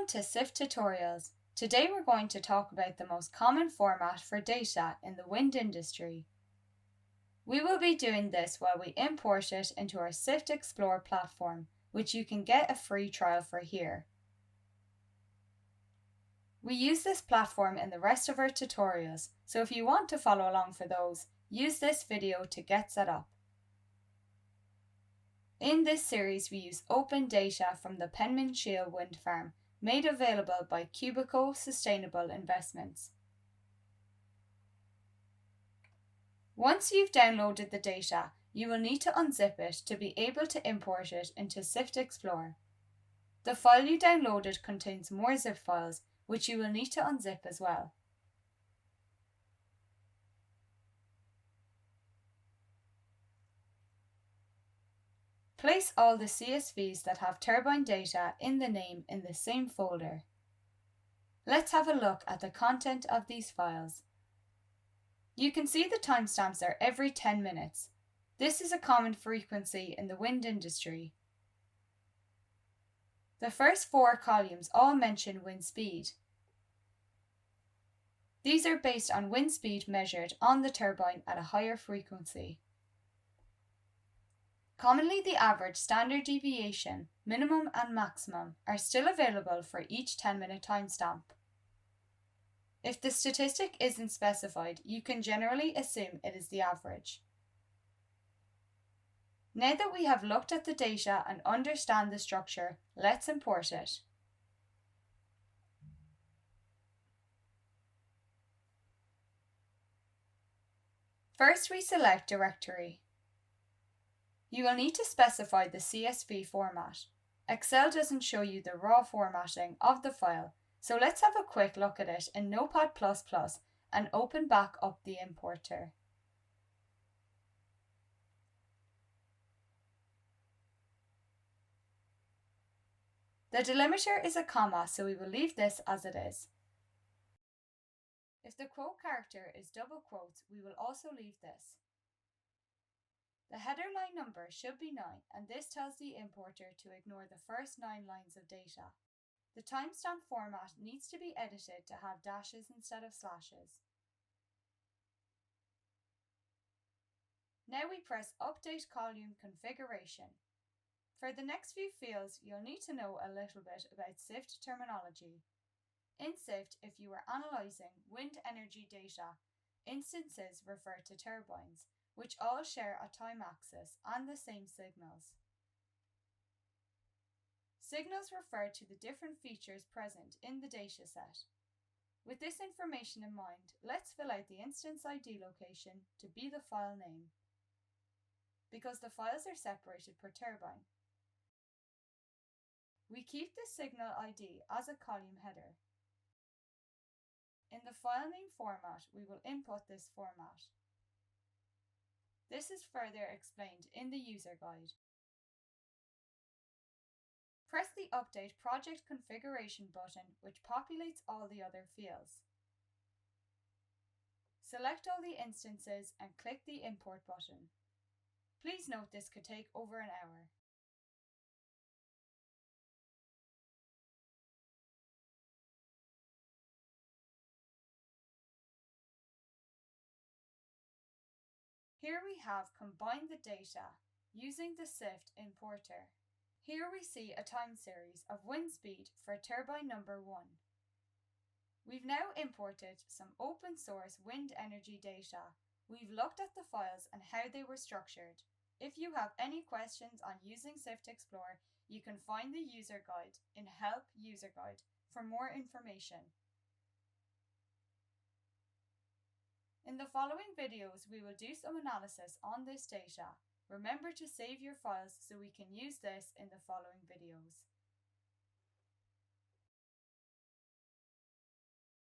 Welcome to Sift Tutorials. Today we're going to talk about the most common format for data in the wind industry. We will be doing this while we import it into our Sift Explore platform, which you can get a free trial for here. We use this platform in the rest of our tutorials, so if you want to follow along for those, use this video to get set up. In this series, we use open data from the Penmanshiel wind farm, made available by Cubico Sustainable Investments. Once you've downloaded the data, you will need to unzip it to be able to import it into Sift Explore. The file you downloaded contains more zip files, which you will need to unzip as well. Place all the CSVs that have turbine data in the name in the same folder. Let's have a look at the content of these files. You can see the timestamps are every 10 minutes. This is a common frequency in the wind industry. The first 4 columns all mention wind speed. These are based on wind speed measured on the turbine at a higher frequency. Commonly, the average, standard deviation, minimum and maximum are still available for each 10-minute timestamp. If the statistic isn't specified, you can generally assume it is the average. Now that we have looked at the data and understand the structure, let's import it. First, we select Directory. You will need to specify the CSV format. Excel doesn't show you the raw formatting of the file, so let's have a quick look at it in Notepad++ and open back up the importer. The delimiter is a comma, so we will leave this as it is. If the quote character is double quotes, we will also leave this. The header line number should be 9, and this tells the importer to ignore the first 9 lines of data. The timestamp format needs to be edited to have dashes instead of slashes. Now we press Update Column Configuration. For the next few fields, you'll need to know a little bit about Sift terminology. In Sift, if you are analysing wind energy data, instances refer to turbines, which all share a time axis and the same signals. Signals refer to the different features present in the dataset. With this information in mind, let's fill out the instance ID location to be the file name, because the files are separated per turbine. We keep the signal ID as a column header. In the file name format, we will input this format. This is further explained in the user guide. Press the Update Project Configuration button, which populates all the other fields. Select all the instances and click the Import button. Please note this could take over an hour. Here we have combined the data using the Sift importer. Here we see a time series of wind speed for turbine number 1. We've now imported some open source wind energy data. We've looked at the files and how they were structured. If you have any questions on using Sift Explore, you can find the user guide in Help User Guide for more information. In the following videos, we will do some analysis on this data. Remember to save your files so we can use this in the following videos.